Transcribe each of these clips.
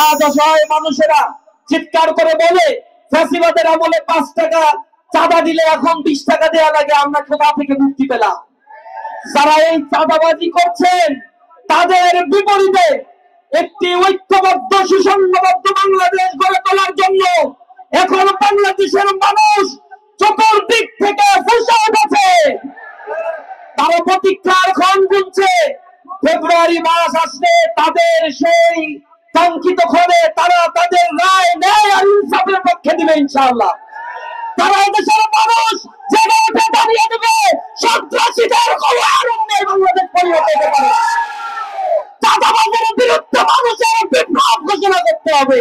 আজ অসহায় মানুষেরা চিৎকার করে বলে ফ্যাসিবাদের আমলে 5 টাকা চাঁদা দিলে এখন 20 টাকা দেওয়া লাগে, আমরা কোথা থেকে মুক্তি পেলাম? যারা এই চাঁদাবাজি করছেন তাদের বিপরীতে একটি ঐক্যবদ্ধ সুসংঘবদ্ধ বাংলাদেশ গড়ে তোলার জন্য এখন বাংলাদেশের মানুষ চতুর্দিক থেকে ফুঁসে উঠেছে। তারা প্রতীক্ষার ক্ষণ গুনছে, ফেব্রুয়ারি মাস আসলে তাদের সেই কাঙ্ক্ষিত ক্ষণে তারা তাদের রায় ন্যায় আর ইনসাফের পক্ষে দিবে ইনশাআল্লাহ। তারা এদেশের মানুষ জেগে উঠে দাঁড়িয়ে দেবে সন্ত্রাসীদের কোনো আরম্ভে বাংলাদেশ পরিণত হতে পারে। চাঁদাবাজের বিরুদ্ধে মানুষের বিপ্লব ঘোষণা করতে হবে।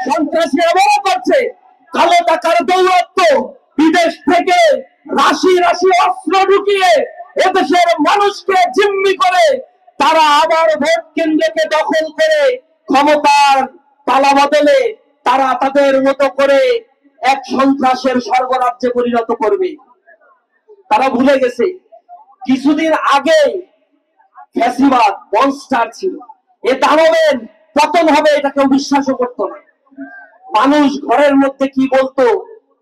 সন্ত্রাসীরা বড় করছে কালো টাকার দৌরাত্ম, বিদেশ থেকে রাশি রাশি অস্ত্র ঢুকিয়ে এদেশের মানুষকে জিম্মি করে তারা আবার ভোট কেন্দ্রকে দখল করে ক্ষমতার পালা বদলে তারা তাদের মতো করে এক সন্ত্রাসের স্বর্গরাজ্যে পরিণত করবে। তারা ভুলে গেছে কিছুদিন আগে ফ্যাসিবাদ মনস্টার ছিল, এ দাঁড়াবেন পতন হবে এটা কেউ বিশ্বাসও করতো না। মানুষ ঘরের মধ্যে কি বলতো,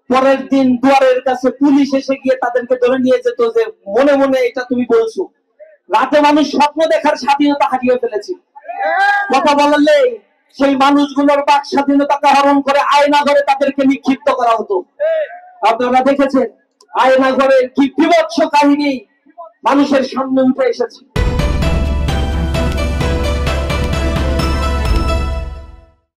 পরের দিন দুয়ারের কাছে পুলিশ এসে গিয়ে তাদেরকে ধরে নিয়ে যেত যে মনে মনে এটা তুমি বলছো। রাতে মানুষ স্বপ্ন দেখার স্বাধীনতা হারিয়ে ফেলেছে। কথা বললে সেই মানুষগুলোর বাক স্বাধীনতাকে হরণ করে আয়না ঘরে তাদেরকে নিক্ষিপ্ত করা হতো। আপনারা দেখেছেন আয়না ঘরের কি বিভৎস কাহিনী মানুষের সামনে উঠে এসেছে।